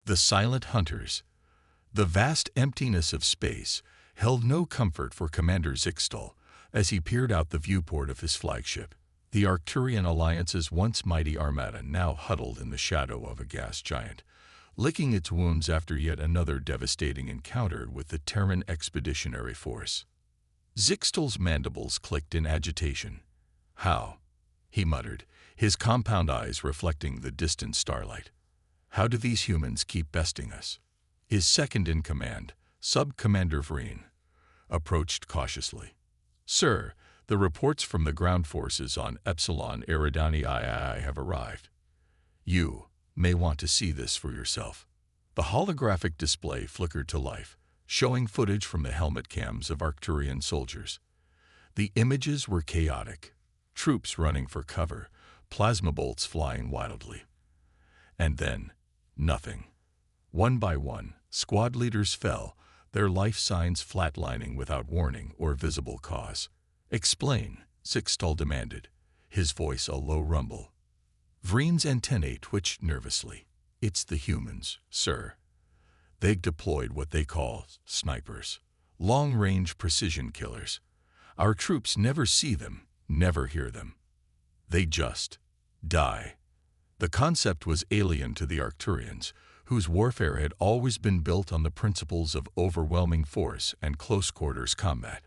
The silent hunters. The vast emptiness of space held no comfort for Commander Zixtal as he peered out the viewport of his flagship. The Arcturian Alliance's once mighty armada now huddled in the shadow of a gas giant, licking its wounds after yet another devastating encounter with the Terran Expeditionary Force. Zixtal's mandibles clicked in agitation. "How?" he muttered, his compound eyes reflecting the distant starlight. "How do these humans keep besting us?" His second-in-command, Sub-Commander Vreen, approached cautiously. "Sir, the reports from the ground forces on Epsilon Eridani II have arrived. You may want to see this for yourself." The holographic display flickered to life, showing footage from the helmet cams of Arcturian soldiers. The images were chaotic, troops running for cover, plasma bolts flying wildly. And then, nothing. One by one, squad leaders fell, their life signs flatlining without warning or visible cause. "Explain," Zixtal demanded, his voice a low rumble. Vreen's antennae twitched nervously. "It's the humans, sir. They've deployed what they call snipers, long-range precision killers. Our troops never see them, never hear them. They just die." The concept was alien to the Arcturians, whose warfare had always been built on the principles of overwhelming force and close-quarters combat.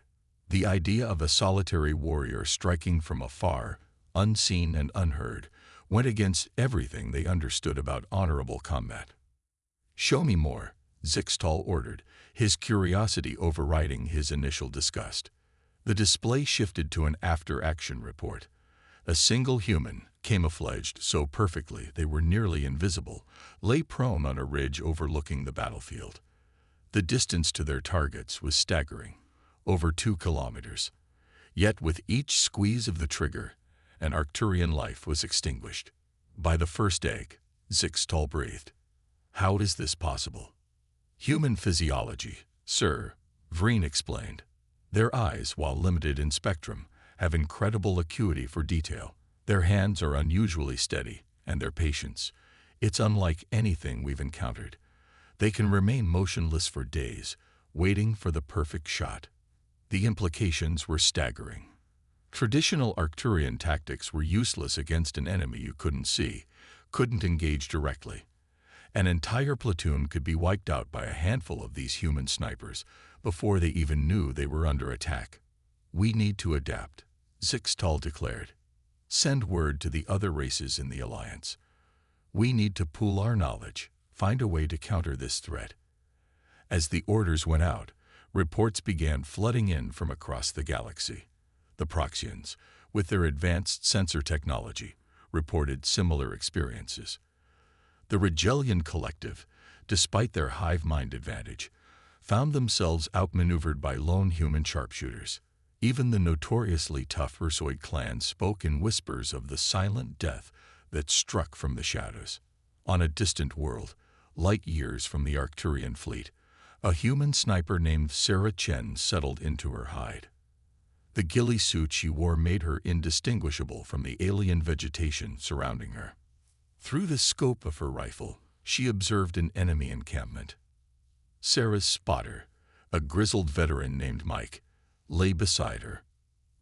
The idea of a solitary warrior striking from afar, unseen and unheard, went against everything they understood about honorable combat. "Show me more," Zixtal ordered, his curiosity overriding his initial disgust. The display shifted to an after-action report. A single human, camouflaged so perfectly they were nearly invisible, lay prone on a ridge overlooking the battlefield. The distance to their targets was staggering, over 2 kilometers. Yet with each squeeze of the trigger, an Arcturian life was extinguished. "By the first egg," Zixtal breathed. "How is this possible?" "Human physiology, sir," Vreen explained. "Their eyes, while limited in spectrum, have incredible acuity for detail. Their hands are unusually steady, and their patience, it's unlike anything we've encountered. They can remain motionless for days, waiting for the perfect shot." The implications were staggering. Traditional Arcturian tactics were useless against an enemy you couldn't see, couldn't engage directly. An entire platoon could be wiped out by a handful of these human snipers before they even knew they were under attack. "We need to adapt," Zixtal declared. "Send word to the other races in the Alliance. We need to pool our knowledge, find a way to counter this threat." As the orders went out, reports began flooding in from across the galaxy. The Proxians, with their advanced sensor technology, reported similar experiences. The Rigelian Collective, despite their hive-mind advantage, found themselves outmaneuvered by lone human sharpshooters. Even the notoriously tough Ursoid clan spoke in whispers of the silent death that struck from the shadows. On a distant world, light years from the Arcturian fleet, a human sniper named Sarah Chen settled into her hide. The ghillie suit she wore made her indistinguishable from the alien vegetation surrounding her. Through the scope of her rifle, she observed an enemy encampment. Sarah's spotter, a grizzled veteran named Mike, lay beside her.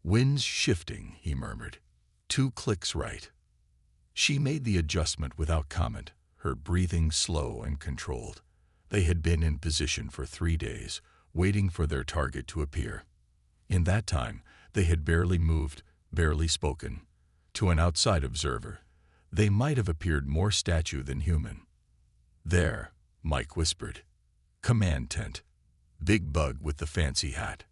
"Winds shifting," he murmured. "2 clicks right." She made the adjustment without comment, her breathing slow and controlled. They had been in position for 3 days, waiting for their target to appear. In that time, they had barely moved, barely spoken. To an outside observer, they might have appeared more statue than human. "There," Mike whispered. "Command tent. Big bug with the fancy hat."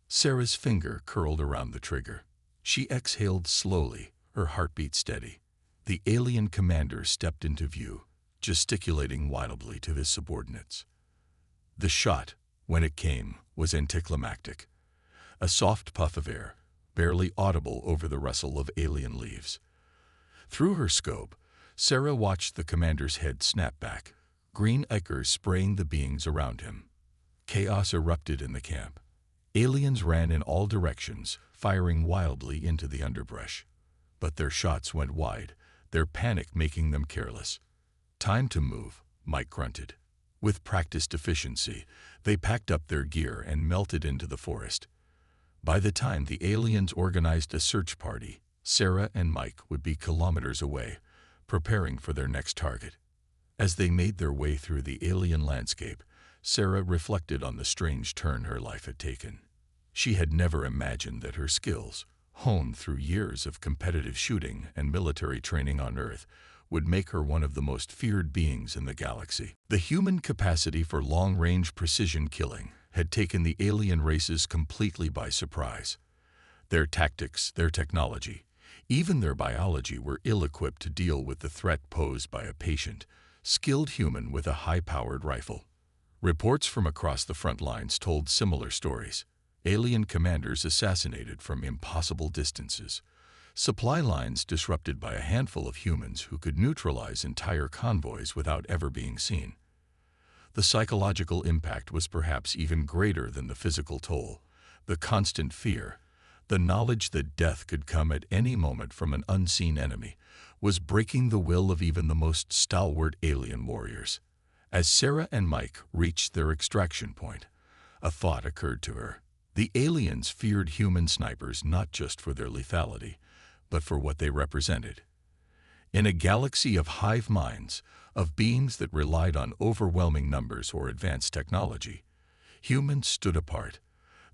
Sarah's finger curled around the trigger. She exhaled slowly, her heartbeat steady. The alien commander stepped into view, gesticulating wildly to his subordinates. The shot, when it came, was anticlimactic. A soft puff of air, barely audible over the rustle of alien leaves. Through her scope, Sarah watched the commander's head snap back, green ichor spraying the beings around him. Chaos erupted in the camp. Aliens ran in all directions, firing wildly into the underbrush. But their shots went wide, their panic making them careless. "Time to move," Mike grunted. With practiced efficiency, they packed up their gear and melted into the forest. By the time the aliens organized a search party, Sarah and Mike would be kilometers away, preparing for their next target. As they made their way through the alien landscape, Sarah reflected on the strange turn her life had taken. She had never imagined that her skills, honed through years of competitive shooting and military training on Earth, would make her one of the most feared beings in the galaxy. The human capacity for long-range precision killing had taken the alien races completely by surprise. Their tactics, their technology, even their biology were ill-equipped to deal with the threat posed by a patient, skilled human with a high-powered rifle. Reports from across the front lines told similar stories. Alien commanders assassinated from impossible distances. Supply lines disrupted by a handful of humans who could neutralize entire convoys without ever being seen. The psychological impact was perhaps even greater than the physical toll. The constant fear, the knowledge that death could come at any moment from an unseen enemy, was breaking the will of even the most stalwart alien warriors. As Sarah and Mike reached their extraction point, a thought occurred to her. The aliens feared human snipers not just for their lethality, but for what they represented. In a galaxy of hive minds, of beings that relied on overwhelming numbers or advanced technology, humans stood apart.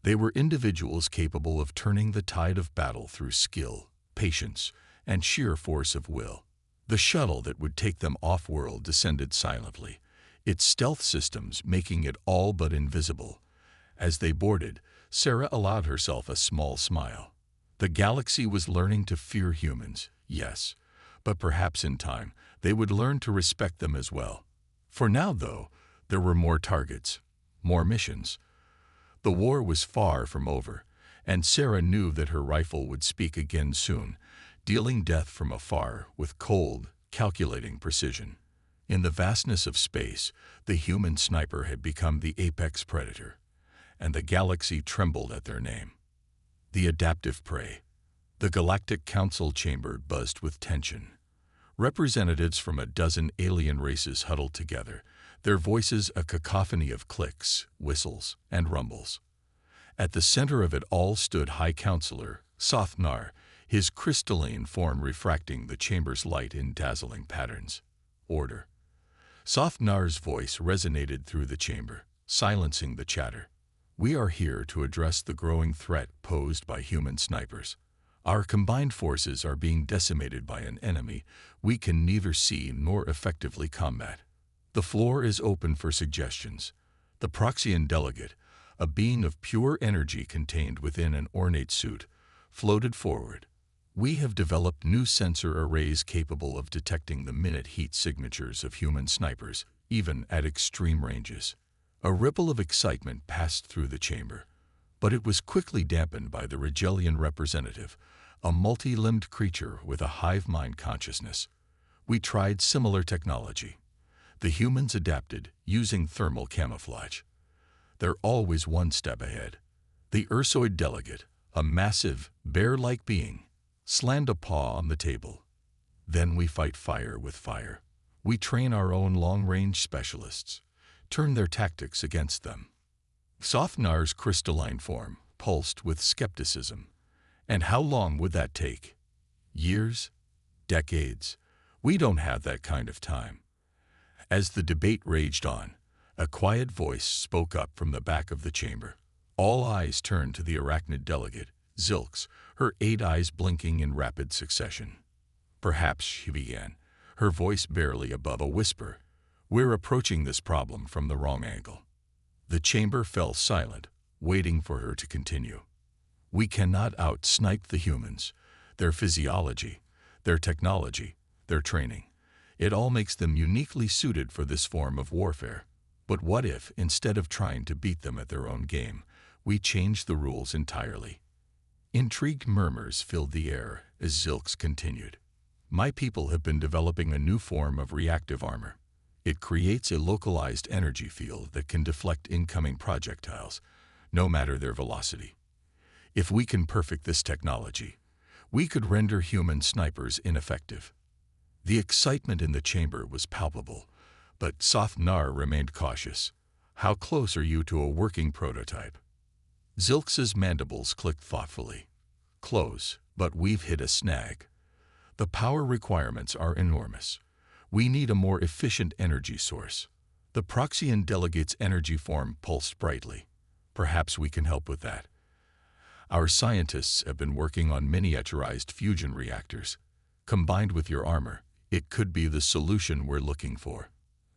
They were individuals capable of turning the tide of battle through skill, patience, and sheer force of will. The shuttle that would take them off-world descended silently, its stealth systems making it all but invisible. As they boarded, Sarah allowed herself a small smile. The galaxy was learning to fear humans, yes, but perhaps in time they would learn to respect them as well. For now, though, there were more targets, more missions. The war was far from over, and Sarah knew that her rifle would speak again soon, dealing death from afar with cold, calculating precision. In the vastness of space, the human sniper had become the apex predator, and the galaxy trembled at their name. The adaptive prey. The Galactic Council chamber buzzed with tension. Representatives from a dozen alien races huddled together, their voices a cacophony of clicks, whistles, and rumbles. At the center of it all stood High Counselor Sothnar, his crystalline form refracting the chamber's light in dazzling patterns. Order. Sothnar's voice resonated through the chamber, silencing the chatter. We are here to address the growing threat posed by human snipers. Our combined forces are being decimated by an enemy we can neither see nor effectively combat. The floor is open for suggestions. The Proxian delegate, a being of pure energy contained within an ornate suit, floated forward. We have developed new sensor arrays capable of detecting the minute heat signatures of human snipers, even at extreme ranges. A ripple of excitement passed through the chamber, but it was quickly dampened by the Rigelian representative, a multi-limbed creature with a hive mind consciousness. We tried similar technology. The humans adapted, using thermal camouflage. They're always one step ahead. The Ursoid delegate, a massive, bear-like being, slammed a paw on the table. Then we fight fire with fire. We train our own long-range specialists, turn their tactics against them. Sothnar's crystalline form pulsed with skepticism. And how long would that take? Years? Decades? We don't have that kind of time. As the debate raged on, a quiet voice spoke up from the back of the chamber. All eyes turned to the arachnid delegate, Zilx, her 8 eyes blinking in rapid succession. Perhaps, she began, her voice barely above a whisper, we're approaching this problem from the wrong angle. The chamber fell silent, waiting for her to continue. We cannot out-snipe the humans, their physiology, their technology, their training. It all makes them uniquely suited for this form of warfare. But what if, instead of trying to beat them at their own game, we change the rules entirely? Intrigued murmurs filled the air as Zilx continued. My people have been developing a new form of reactive armor. It creates a localized energy field that can deflect incoming projectiles, no matter their velocity. If we can perfect this technology, we could render human snipers ineffective. The excitement in the chamber was palpable, But Sothnar remained cautious. How close are you to a working prototype? Zilx's mandibles clicked thoughtfully. Close, but we've hit a snag. The power requirements are enormous. We need a more efficient energy source. The Proxian delegate's energy form pulsed brightly. Perhaps we can help with that. Our scientists have been working on miniaturized fusion reactors. Combined with your armor, it could be the solution we're looking for.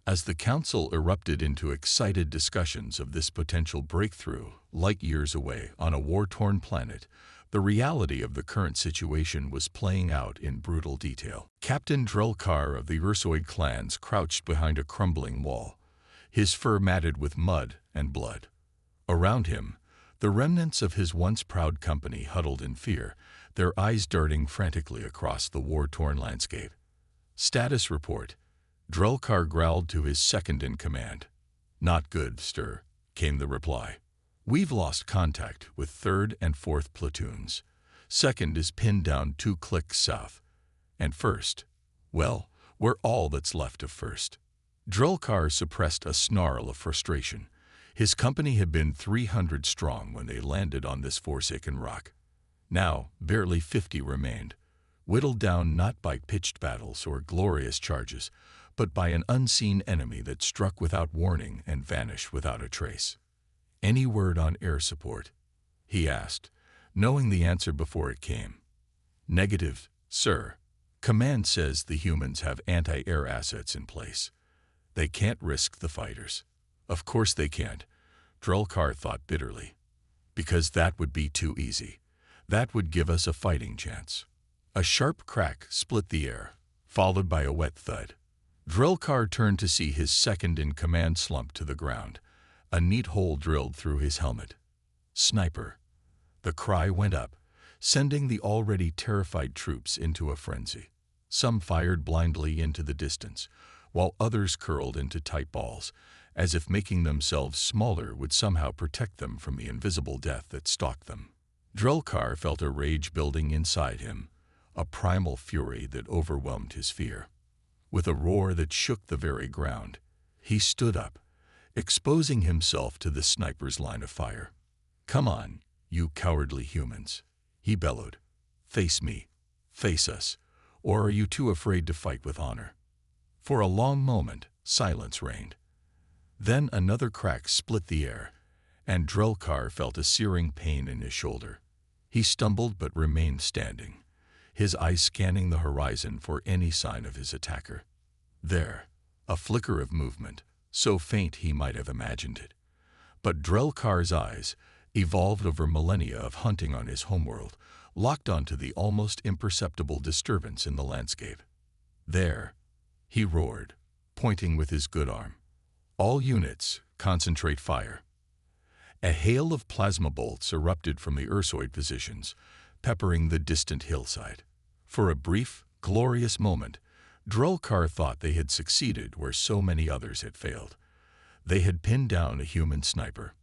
As the council erupted into excited discussions of this potential breakthrough, light years away on a war-torn planet, the reality of the current situation was playing out in brutal detail. Captain Drelkar of the Ursoid clans crouched behind a crumbling wall, his fur matted with mud and blood. Around him, the remnants of his once proud company huddled in fear, their eyes darting frantically across the war-torn landscape. Status report. Drelkar growled to his second-in-command. "Not good, sir," came the reply. "We've lost contact with 3rd and 4th platoons. 2nd is pinned down 2 clicks south. And 1st, well, we're all that's left of 1st. Drelkar suppressed a snarl of frustration. His company had been 300 strong when they landed on this forsaken rock. Now, barely 50 remained, whittled down not by pitched battles or glorious charges, but by an unseen enemy that struck without warning and vanished without a trace. "Any word on air support?" he asked, knowing the answer before it came. "Negative, sir. Command says the humans have anti-air assets in place. They can't risk the fighters." Of course they can't, Drelkar thought bitterly. Because that would be too easy. That would give us a fighting chance. A sharp crack split the air, followed by a wet thud. Drelkar turned to see his second-in-command slump to the ground, a neat hole drilled through his helmet. "Sniper!" The cry went up, sending the already terrified troops into a frenzy. Some fired blindly into the distance, while others curled into tight balls, as if making themselves smaller would somehow protect them from the invisible death that stalked them. Drelkar felt a rage building inside him, a primal fury that overwhelmed his fear. With a roar that shook the very ground, he stood up, exposing himself to the sniper's line of fire. "Come on, you cowardly humans," he bellowed. "Face me, face us, or are you too afraid to fight with honor?" For a long moment, silence reigned. Then another crack split the air, and Drelkar felt a searing pain in his shoulder. He stumbled but remained standing, his eyes scanning the horizon for any sign of his attacker. There, a flicker of movement, so faint he might have imagined it. But Drelkar's eyes, evolved over millennia of hunting on his homeworld, locked onto the almost imperceptible disturbance in the landscape. "There," he roared, pointing with his good arm. "All units, concentrate fire." A hail of plasma bolts erupted from the Ursoid positions, peppering the distant hillside. For a brief, glorious moment, Drelkar thought they had succeeded where so many others had failed. They had pinned down a human sniper.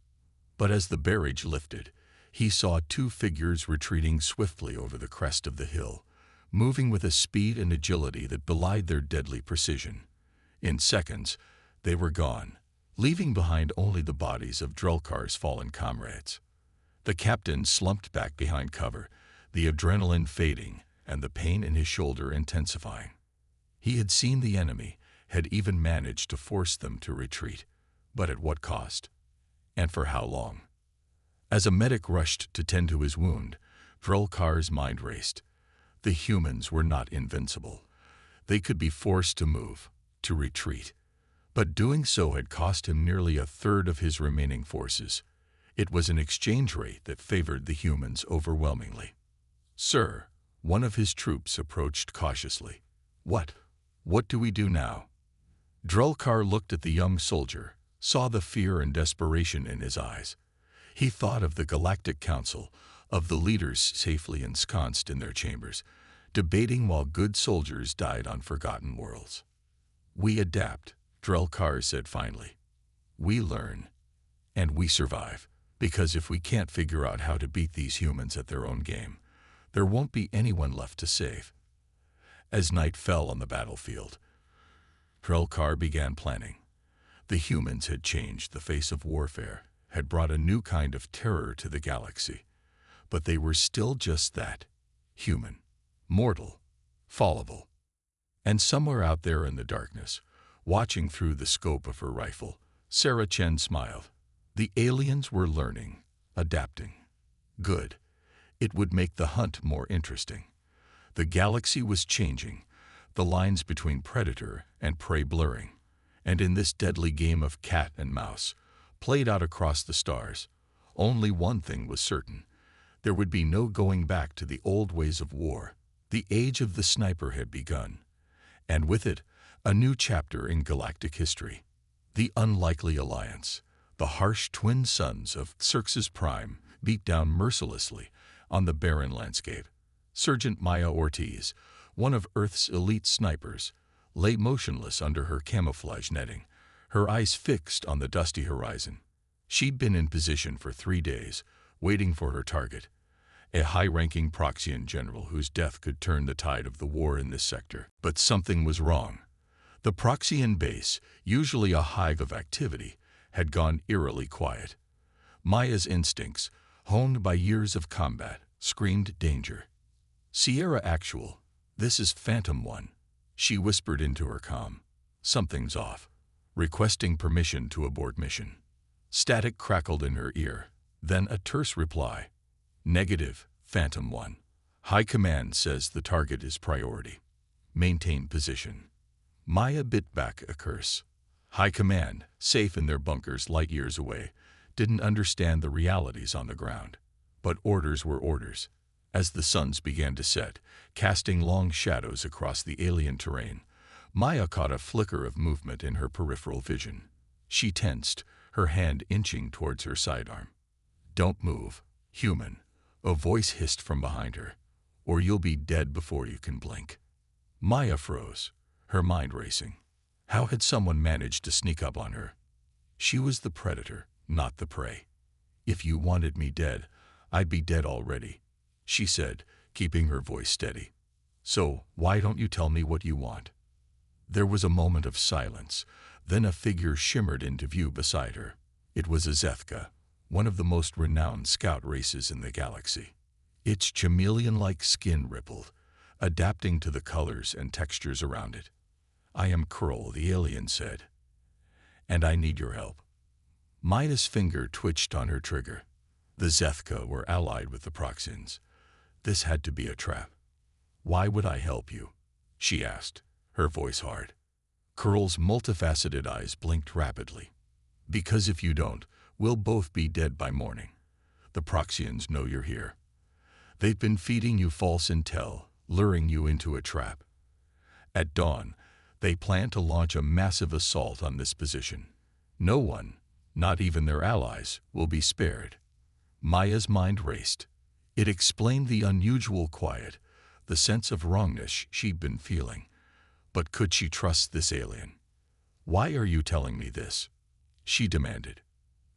But as the barrage lifted, he saw 2 figures retreating swiftly over the crest of the hill, moving with a speed and agility that belied their deadly precision. In seconds, they were gone, leaving behind only the bodies of Drelkar's fallen comrades. The captain slumped back behind cover, the adrenaline fading and the pain in his shoulder intensifying. He had seen the enemy, had even managed to force them to retreat, but at what cost? And for how long? As a medic rushed to tend to his wound, Drelkar's mind raced. The humans were not invincible. They could be forced to move, to retreat. But doing so had cost him nearly a third of his remaining forces. It was an exchange rate that favored the humans overwhelmingly. "Sir," one of his troops approached cautiously. What do we do now?" Drelkar looked at the young soldier, saw the fear and desperation in his eyes. He thought of the Galactic Council, of the leaders safely ensconced in their chambers, debating while good soldiers died on forgotten worlds. "We adapt," Drelkar said finally. "We learn, and we survive, because if we can't figure out how to beat these humans at their own game, there won't be anyone left to save." As night fell on the battlefield, Hrelkar began planning. The humans had changed the face of warfare, had brought a new kind of terror to the galaxy. But they were still just that, human, mortal, fallible. And somewhere out there in the darkness, watching through the scope of her rifle, Sarah Chen smiled. The aliens were learning, adapting. Good. It would make the hunt more interesting. The galaxy was changing, the lines between predator and prey blurring. And in this deadly game of cat and mouse, played out across the stars, only one thing was certain. There would be no going back to the old ways of war. The age of the sniper had begun. And with it, a new chapter in galactic history. The unlikely alliance. The harsh twin suns of Xerxes Prime beat down mercilessly on the barren landscape. Sergeant Maya Ortiz, one of Earth's elite snipers, lay motionless under her camouflage netting, her eyes fixed on the dusty horizon. She'd been in position for 3 days, waiting for her target, a high-ranking Proxian general whose death could turn the tide of the war in this sector. But something was wrong. The Proxian base, usually a hive of activity, had gone eerily quiet. Maya's instincts, honed by years of combat, screamed danger. "Sierra Actual, this is Phantom One," she whispered into her comm. "Something's off." Requesting permission to abort mission. Static crackled in her ear, then a terse reply. "Negative, Phantom One. High Command says the target is priority. Maintain position." Maya bit back a curse. High Command, safe in their bunkers light years away, didn't understand the realities on the ground. But orders were orders. As the suns began to set, casting long shadows across the alien terrain, Maya caught a flicker of movement in her peripheral vision. She tensed, her hand inching towards her sidearm. "Don't move, human," a voice hissed from behind her, "or you'll be dead before you can blink." Maya froze, her mind racing. How had someone managed to sneak up on her? She was the predator, not the prey. "If you wanted me dead, I'd be dead already," she said, keeping her voice steady. "So why don't you tell me what you want?" There was a moment of silence, then a figure shimmered into view beside her. It was a Zethka, one of the most renowned scout races in the galaxy. Its chameleon-like skin rippled, adapting to the colors and textures around it. "I am Kurl," the alien said, "and I need your help." Maya's finger twitched on her trigger. The Zethka were allied with the Proxians. This had to be a trap. "Why would I help you?" she asked, her voice hard. Kurl's multifaceted eyes blinked rapidly. "Because if you don't, we'll both be dead by morning. The Proxians know you're here. They've been feeding you false intel, luring you into a trap. At dawn, they plan to launch a massive assault on this position. No one, not even their allies, will be spared." Maya's mind raced. It explained the unusual quiet, the sense of wrongness she'd been feeling. But could she trust this alien? "Why are you telling me this?" she demanded.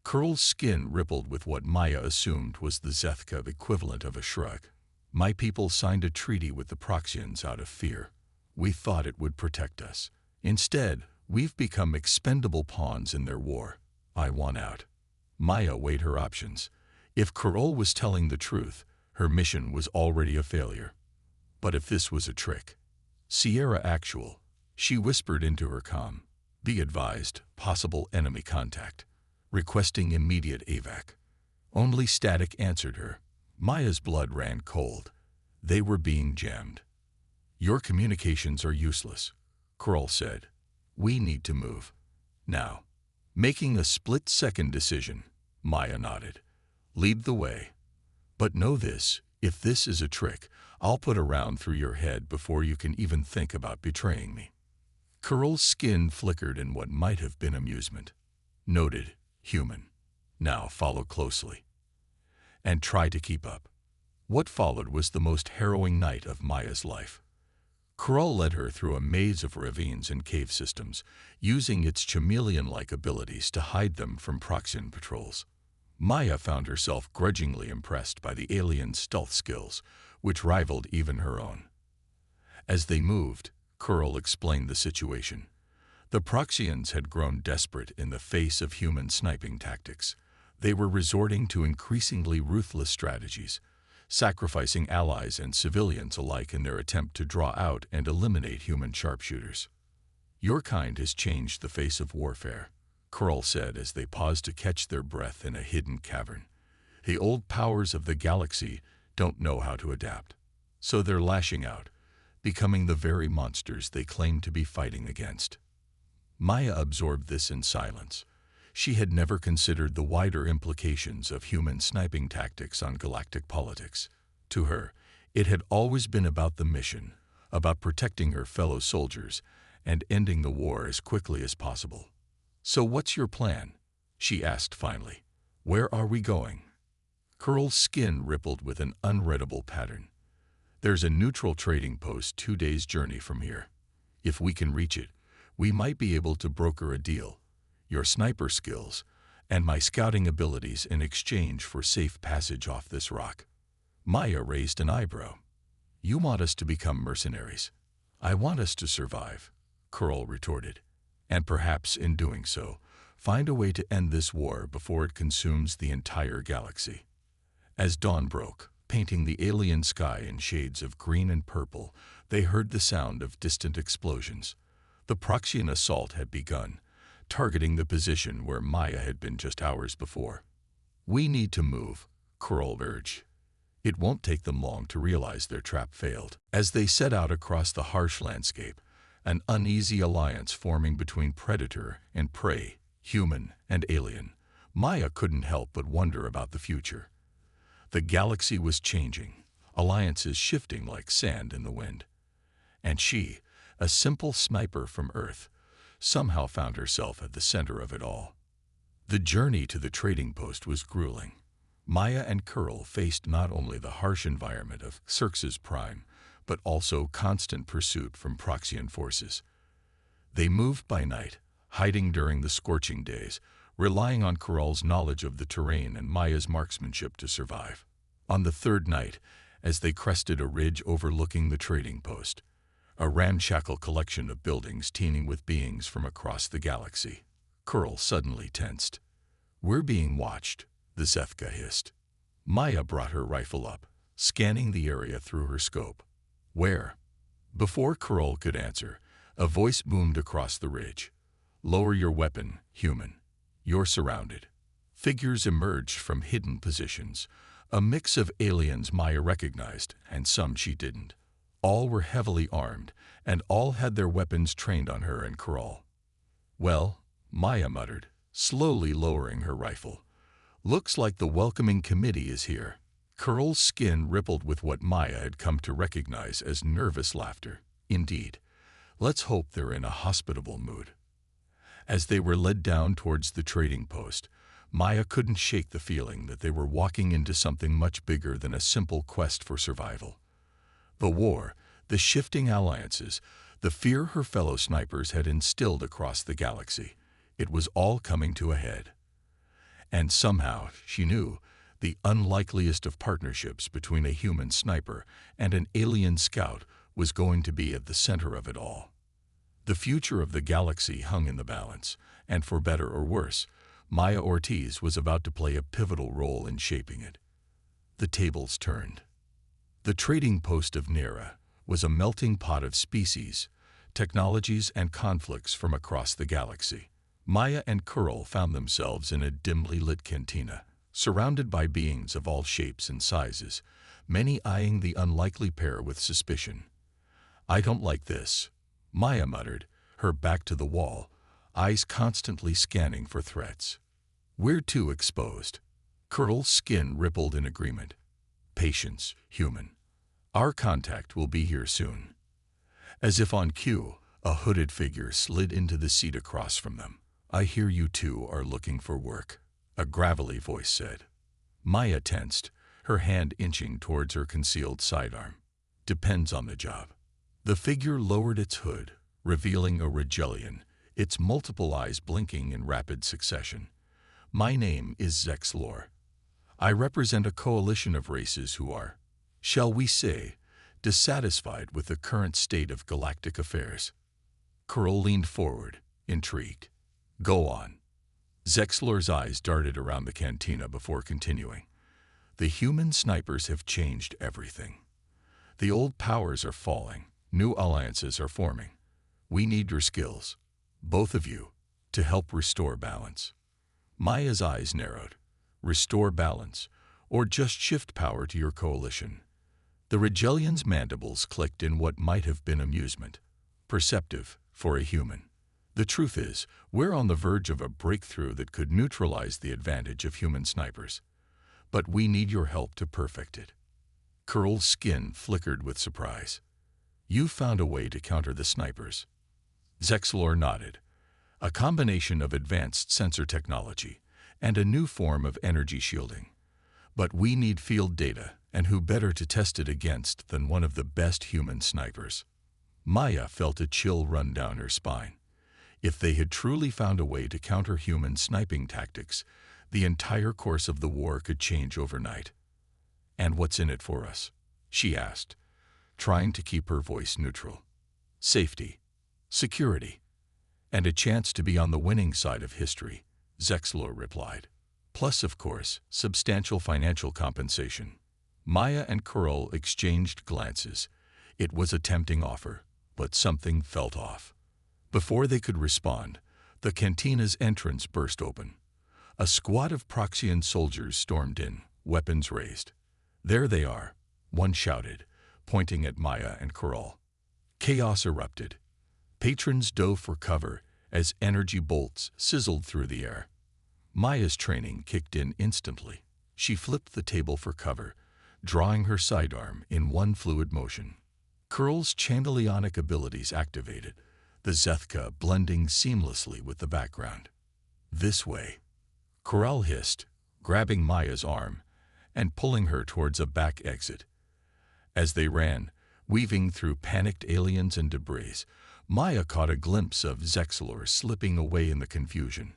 Kurl's skin rippled with what Maya assumed was the Zethka equivalent of a shrug. "My people signed a treaty with the Proxians out of fear. We thought it would protect us. Instead, we've become expendable pawns in their war. I want out." Maya weighed her options. If Kurl was telling the truth, her mission was already a failure. But if this was a trick? "Sierra Actual," she whispered into her comm. "Be advised, possible enemy contact. Requesting immediate evac." Only static answered her. Maya's blood ran cold. They were being jammed. "Your communications are useless," Kurl said. "We need to move. Now." Making a split-second decision, Maya nodded. "Lead the way. But know this, if this is a trick, I'll put a round through your head before you can even think about betraying me." Kurl's skin flickered in what might have been amusement. "Noted, human. Now follow closely. And try to keep up." What followed was the most harrowing night of Maya's life. Kurl led her through a maze of ravines and cave systems, using its chameleon-like abilities to hide them from Proxian patrols. Maya found herself grudgingly impressed by the alien's stealth skills, which rivaled even her own. As they moved, Kurl explained the situation. The Proxians had grown desperate in the face of human sniping tactics. They were resorting to increasingly ruthless strategies, sacrificing allies and civilians alike in their attempt to draw out and eliminate human sharpshooters. "Your kind has changed the face of warfare," Kurl said as they paused to catch their breath in a hidden cavern. "The old powers of the galaxy don't know how to adapt, so they're lashing out, becoming the very monsters they claim to be fighting against." Maya absorbed this in silence. She had never considered the wider implications of human sniping tactics on galactic politics. To her, it had always been about the mission, about protecting her fellow soldiers and ending the war as quickly as possible. "So what's your plan?" she asked finally. "Where are we going?" Kurl's skin rippled with an unreadable pattern. "There's a neutral trading post 2 days' journey from here. If we can reach it, we might be able to broker a deal. Your sniper skills and my scouting abilities in exchange for safe passage off this rock." Maya raised an eyebrow. "You want us to become mercenaries?" "I want us to survive," Kurl retorted, "and perhaps in doing so, find a way to end this war before it consumes the entire galaxy." As dawn broke, painting the alien sky in shades of green and purple, they heard the sound of distant explosions. The Proxian assault had begun, targeting the position where Maya had been just hours before. "We need to move," Kurl urged. "It won't take them long to realize their trap failed." As they set out across the harsh landscape, an uneasy alliance forming between predator and prey, human and alien, Maya couldn't help but wonder about the future. The galaxy was changing, alliances shifting like sand in the wind. And she, a simple sniper from Earth, somehow found herself at the center of it all. The journey to the trading post was grueling. Maya and Kurl faced not only the harsh environment of Xerxes Prime, but also constant pursuit from Proxian forces. They moved by night, hiding during the scorching days, relying on Kurl's knowledge of the terrain and Maya's marksmanship to survive. On the third night, as they crested a ridge overlooking the trading post, a ramshackle collection of buildings teeming with beings from across the galaxy, Kurl suddenly tensed. "We're being watched," the Zefka hissed. Maya brought her rifle up, scanning the area through her scope. "Where?" Before Kurl could answer, a voice boomed across the ridge. "Lower your weapon, human. You're surrounded." Figures emerged from hidden positions, a mix of aliens Maya recognized and some she didn't. All were heavily armed, and all had their weapons trained on her and Kurl. "Well," Maya muttered, slowly lowering her rifle, "looks like the welcoming committee is here." Kurl's skin rippled with what Maya had come to recognize as nervous laughter. "Indeed. Let's hope they're in a hospitable mood." As they were led down towards the trading post, Maya couldn't shake the feeling that they were walking into something much bigger than a simple quest for survival. The war, the shifting alliances, the fear her fellow snipers had instilled across the galaxy, it was all coming to a head. And somehow, she knew, the unlikeliest of partnerships between a human sniper and an alien scout was going to be at the center of it all. The future of the galaxy hung in the balance, and for better or worse, Maya Ortiz was about to play a pivotal role in shaping it. The tables turned. The trading post of Nera was a melting pot of species, technologies, and conflicts from across the galaxy. Maya and Kurl found themselves in a dimly lit cantina, surrounded by beings of all shapes and sizes, many eyeing the unlikely pair with suspicion. "I don't like this," Maya muttered, her back to the wall, eyes constantly scanning for threats. "We're too exposed." Kurl's skin rippled in agreement. "Patience, human. Our contact will be here soon." As if on cue, a hooded figure slid into the seat across from them. "I hear you two are looking for work," a gravelly voice said. Maya tensed, her hand inching towards her concealed sidearm. "Depends on the job." The figure lowered its hood, revealing a Regellian, its multiple eyes blinking in rapid succession. "My name is Zexlor. I represent a coalition of races who are, shall we say, dissatisfied with the current state of galactic affairs." Kurl leaned forward, intrigued. Go on. Zexlor's eyes darted around the cantina before continuing. The human snipers have changed everything. The old powers are falling. New alliances are forming. We need your skills, both of you, to help restore balance. Maya's eyes narrowed. Restore balance, or just shift power to your coalition. The Regelion's mandibles clicked in what might have been amusement. Perceptive for a human. The truth is, we're on the verge of a breakthrough that could neutralize the advantage of human snipers. But we need your help to perfect it. Curl's skin flickered with surprise. You found a way to counter the snipers. Zexlor nodded. A combination of advanced sensor technology and a new form of energy shielding. But we need field data, and who better to test it against than one of the best human snipers? Maya felt a chill run down her spine. If they had truly found a way to counter human sniping tactics, the entire course of the war could change overnight. And what's in it for us? She asked, trying to keep her voice neutral. Safety, security, and a chance to be on the winning side of history, Zexlor replied. Plus, of course, substantial financial compensation. Maya and Curl exchanged glances. It was a tempting offer, but something felt off. Before they could respond, the cantina's entrance burst open. A squad of Proxian soldiers stormed in, weapons raised. There they are, one shouted, pointing at Maya and Curl. Chaos erupted. Patrons dove for cover as energy bolts sizzled through the air. Maya's training kicked in instantly. She flipped the table for cover, drawing her sidearm in one fluid motion. Curl's chandelionic abilities activated, the Zethka blending seamlessly with the background. This way. Curl hissed, grabbing Maya's arm and pulling her towards a back exit. As they ran, weaving through panicked aliens and debris, Maya caught a glimpse of Zexlor slipping away in the confusion.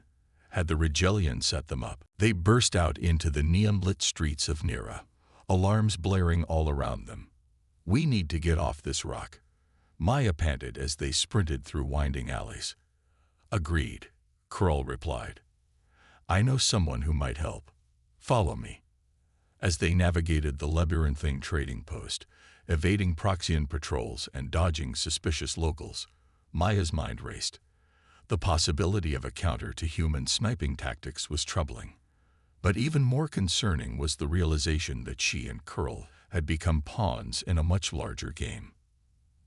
Had the Regelian set them up? They burst out into the neon-lit streets of Nira, alarms blaring all around them. We need to get off this rock, Maya panted as they sprinted through winding alleys. Agreed, Curl replied. I know someone who might help. Follow me. As they navigated the labyrinthine trading post, evading Proxian patrols and dodging suspicious locals, Maya's mind raced. The possibility of a counter to human sniping tactics was troubling. But even more concerning was the realization that she and Curl had become pawns in a much larger game.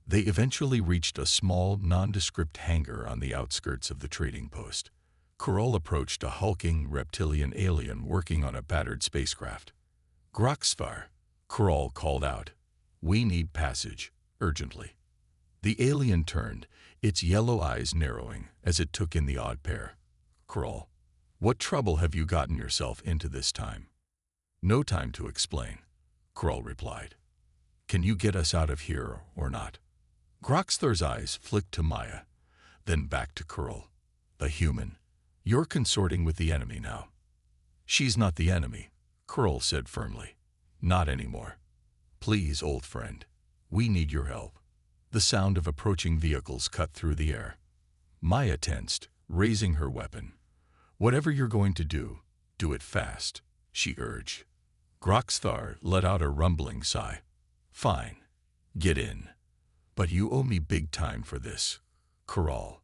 They eventually reached a small, nondescript hangar on the outskirts of the trading post. Curl approached a hulking reptilian alien working on a battered spacecraft. Groxvar, Curl called out. We need passage, urgently. The alien turned, its yellow eyes narrowing as it took in the odd pair. Curl, what trouble have you gotten yourself into this time? No time to explain, Curl replied. Can you get us out of here or not? Groxvar's eyes flicked to Maya, then back to Curl. The human. You're consorting with the enemy now. She's not the enemy, Curl said firmly. Not anymore. Please, old friend. We need your help. The sound of approaching vehicles cut through the air. Maya tensed, raising her weapon. Whatever you're going to do it fast, she urged. Groxvar let out a rumbling sigh. Fine. Get in. But you owe me big time for this, Curl.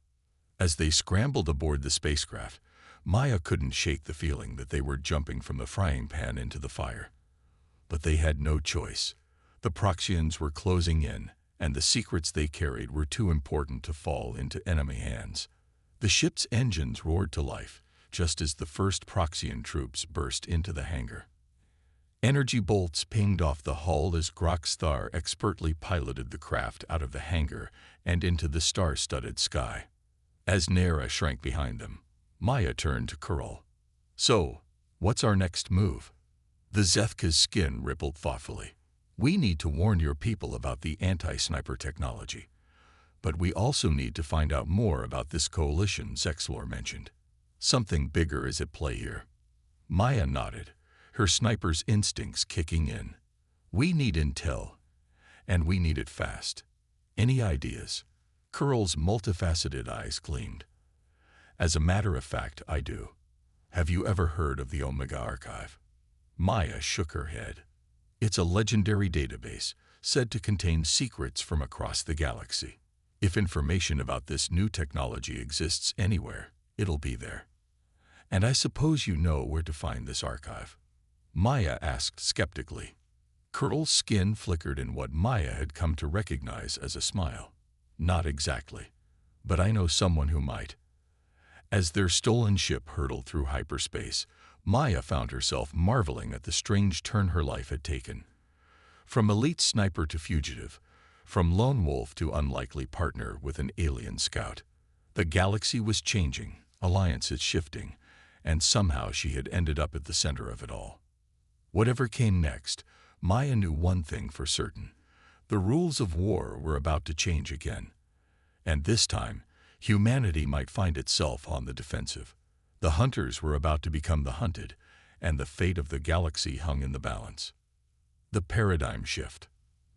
As they scrambled aboard the spacecraft, Maya couldn't shake the feeling that they were jumping from the frying pan into the fire. But they had no choice. The Proxians were closing in, and the secrets they carried were too important to fall into enemy hands. The ship's engines roared to life, just as the first Proxian troops burst into the hangar. Energy bolts pinged off the hull as Groxvar expertly piloted the craft out of the hangar and into the star-studded sky. As Nera shrank behind them, Maya turned to Curl. So, what's our next move? The Zethka's skin rippled thoughtfully. We need to warn your people about the anti-sniper technology. But we also need to find out more about this coalition Zexlor mentioned. Something bigger is at play here. Maya nodded, her sniper's instincts kicking in. We need intel, and we need it fast. Any ideas? Curl's multifaceted eyes gleamed. As a matter of fact, I do. Have you ever heard of the Omega Archive? Maya shook her head. It's a legendary database said to contain secrets from across the galaxy. If information about this new technology exists anywhere, it'll be there. And I suppose you know where to find this archive? Maya asked skeptically. Curl's skin flickered in what Maya had come to recognize as a smile. Not exactly, but I know someone who might. As their stolen ship hurtled through hyperspace, Maya found herself marveling at the strange turn her life had taken. From elite sniper to fugitive, from lone wolf to unlikely partner with an alien scout. The galaxy was changing, alliances shifting, and somehow she had ended up at the center of it all. Whatever came next, Maya knew one thing for certain. The rules of war were about to change again. And this time, humanity might find itself on the defensive. The hunters were about to become the hunted, and the fate of the galaxy hung in the balance. The paradigm shift.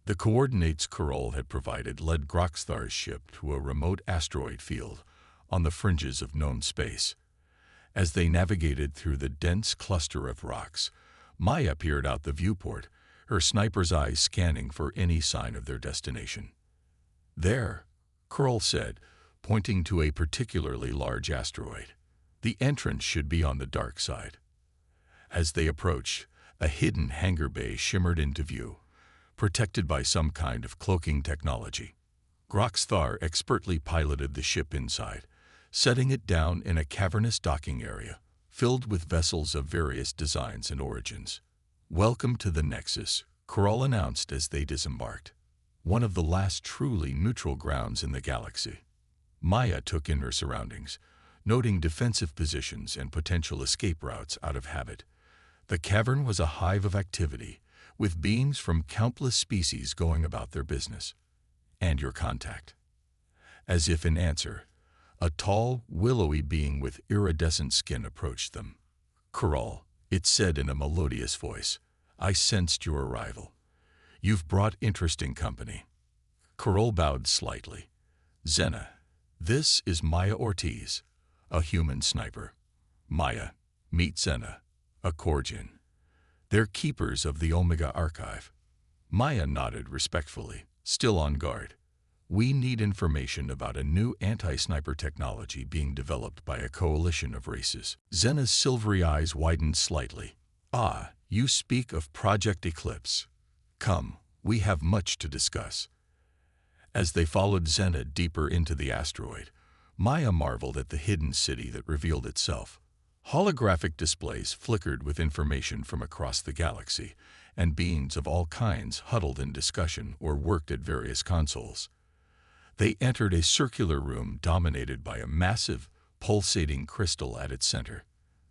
The coordinates Curl had provided led Groxthar's ship to a remote asteroid field on the fringes of known space. As they navigated through the dense cluster of rocks, Maya peered out the viewport, her sniper's eyes scanning for any sign of their destination. There, Curl said, pointing to a particularly large asteroid. The entrance should be on the dark side. As they approached, a hidden hangar bay shimmered into view, protected by some kind of cloaking technology. Groxthar expertly piloted the ship inside, setting it down in a cavernous docking area, filled with vessels of various designs and origins. "Welcome to the Nexus," Curl announced as they disembarked. One of the last truly neutral grounds in the galaxy. Maya took in her surroundings, noting defensive positions and potential escape routes out of habit. The cavern was a hive of activity, with beings from countless species going about their business. "And your contact?" As if in answer, a tall, willowy being with iridescent skin approached them. "Curl," it said in a melodious voice, "I sensed your arrival. You've brought interesting company." Curl bowed slightly. "Zena, this is Maya Ortiz, a human sniper. Maya, meet Zena, a Korgian. They're keepers of the Omega Archive." Maya nodded respectfully, still on guard. "We need information about a new anti-sniper technology being developed by a coalition of races." Zena's silvery eyes widened slightly. "Ah, you speak of Project Eclipse. Come, we have much to discuss." As they followed Zena deeper into the asteroid, Maya marveled at the hidden city that revealed itself. Holographic displays flickered with information from across the galaxy, and beings of all kinds huddled in discussion or worked at various consoles. They entered a circular room dominated by a massive, pulsating crystal at its center.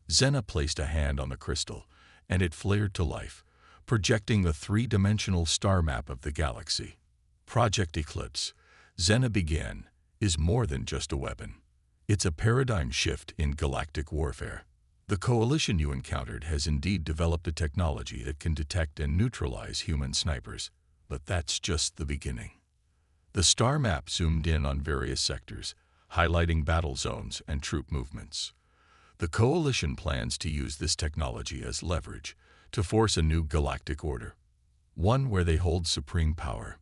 Zena placed a hand on the crystal, and it flared to life, projecting the three-dimensional star map of the galaxy. Project Eclipse, Zena began, is more than just a weapon. It's a paradigm shift in galactic warfare. The coalition you encountered has indeed developed a technology that can detect and neutralize human snipers, but that's just the beginning. The star map zoomed in on various sectors, highlighting battle zones and troop movements. The coalition plans to use this technology as leverage to force a new galactic order, one where they hold supreme power.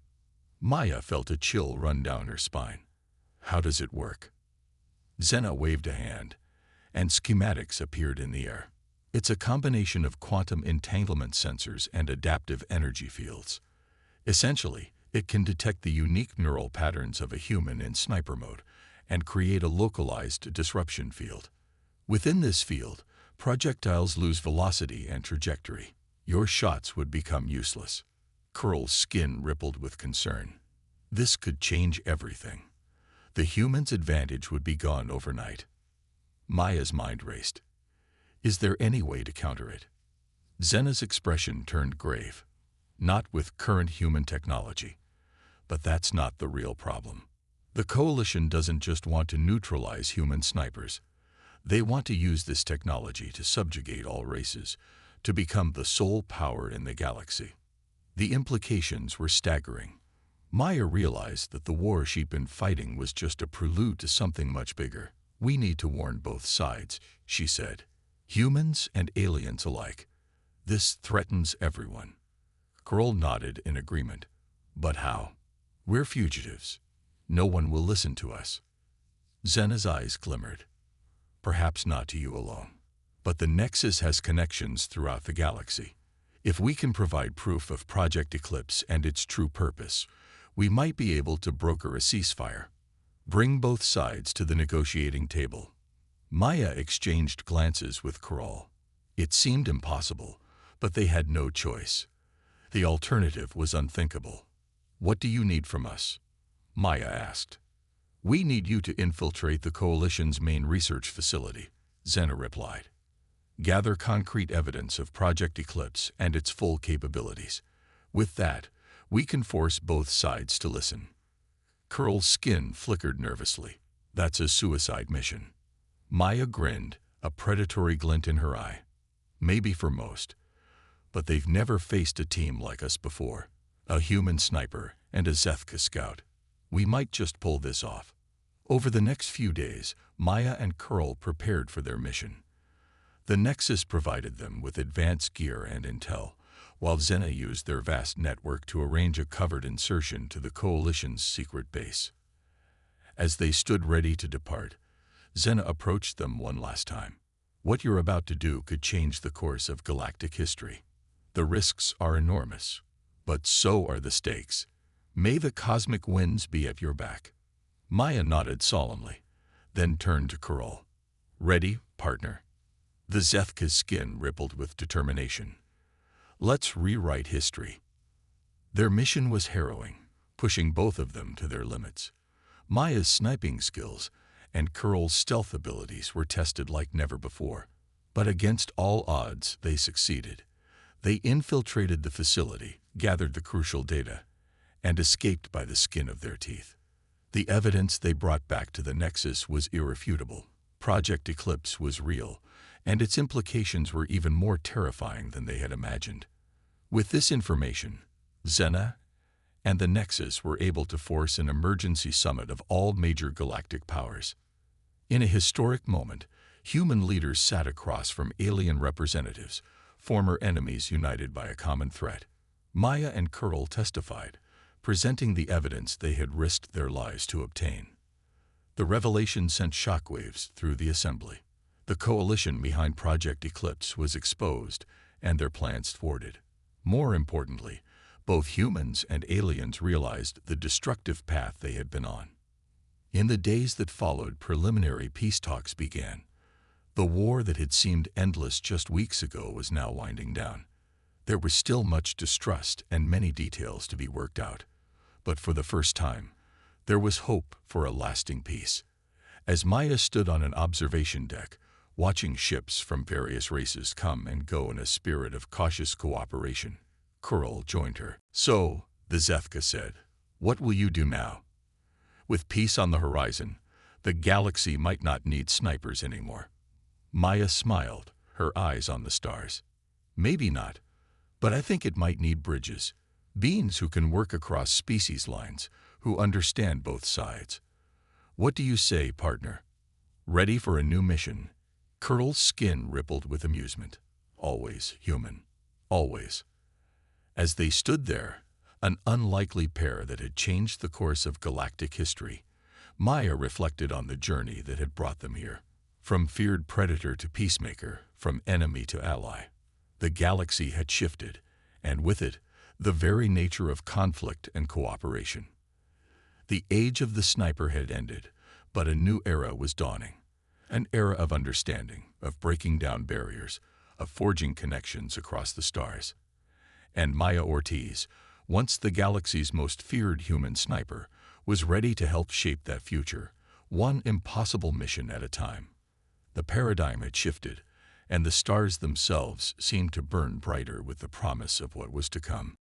Maya felt a chill run down her spine. How does it work? Zena waved a hand, and schematics appeared in the air. It's a combination of quantum entanglement sensors and adaptive energy fields. Essentially, it can detect the unique neural patterns of a human in sniper mode and create a localized disruption field. Within this field, projectiles lose velocity and trajectory. Your shots would become useless. Curl's skin rippled with concern. This could change everything. The human's advantage would be gone overnight. Maya's mind raced. Is there any way to counter it? Zena's expression turned grave. Not with current human technology. But that's not the real problem. The coalition doesn't just want to neutralize human snipers. They want to use this technology to subjugate all races, to become the sole power in the galaxy. The implications were staggering. Maya realized that the war she'd been fighting was just a prelude to something much bigger. "We need to warn both sides," she said. "Humans and aliens alike. This threatens everyone." Kroll nodded in agreement. "But how? We're fugitives. No one will listen to us." Zena's eyes glimmered. "Perhaps not to you alone. But the Nexus has connections throughout the galaxy. If we can provide proof of Project Eclipse and its true purpose, we might be able to broker a ceasefire. Bring both sides to the negotiating table." Maya exchanged glances with Kroll. It seemed impossible, but they had no choice. The alternative was unthinkable. "What do you need from us?" Maya asked. "We need you to infiltrate the Coalition's main research facility," Zena replied. "Gather concrete evidence of Project Eclipse and its full capabilities. With that, we can force both sides to listen." Kroll's skin flickered nervously. "That's a suicide mission." Maya grinned, a predatory glint in her eye. "Maybe for most, but they've never faced a team like us before. A human sniper and a Zethka scout. We might just pull this off." Over the next few days, Maya and Kroll prepared for their mission. The Nexus provided them with advanced gear and intel, while Zena used their vast network to arrange a covered insertion to the Coalition's secret base. As they stood ready to depart, Zena approached them one last time. "What you're about to do could change the course of galactic history. The risks are enormous, but so are the stakes. May the cosmic winds be at your back." Maya nodded solemnly, then turned to Kroll. "Ready, partner?" The Zethka's skin rippled with determination. "Let's rewrite history." Their mission was harrowing, pushing both of them to their limits. Maya's sniping skills and Kroll's stealth abilities were tested like never before. But against all odds, they succeeded. They infiltrated the facility, gathered the crucial data, and escaped by the skin of their teeth. The evidence they brought back to the Nexus was irrefutable. Project Eclipse was real, and its implications were even more terrifying than they had imagined. With this information, Zena and the Nexus were able to force an emergency summit of all major galactic powers. In a historic moment, human leaders sat across from alien representatives, former enemies united by a common threat. Maya and Kroll testified, presenting the evidence they had risked their lives to obtain. The revelation sent shockwaves through the assembly. The coalition behind Project Eclipse was exposed and their plans thwarted. More importantly, both humans and aliens realized the destructive path they had been on. In the days that followed, preliminary peace talks began. The war that had seemed endless just weeks ago was now winding down. There was still much distrust and many details to be worked out. But for the first time, there was hope for a lasting peace. As Maya stood on an observation deck, watching ships from various races come and go in a spirit of cautious cooperation, Kroll joined her. "So," the Zethka said, "what will you do now? With peace on the horizon, the galaxy might not need snipers anymore." Maya smiled, her eyes on the stars. "Maybe not, but I think it might need bridges. Beings who can work across species lines, who understand both sides. What do you say, partner? Ready for a new mission?" Kroll's skin rippled with amusement. "Always, human. Always." As they stood there, an unlikely pair that had changed the course of galactic history, Maya reflected on the journey that had brought them here. From feared predator to peacemaker, from enemy to ally. The galaxy had shifted, and with it, the very nature of conflict and cooperation. The age of the sniper had ended, but a new era was dawning. An era of understanding, of breaking down barriers, of forging connections across the stars. And Maya Ortiz, once the galaxy's most feared human sniper, was ready to help shape that future, one impossible mission at a time. The paradigm had shifted, and the stars themselves seemed to burn brighter with the promise of what was to come.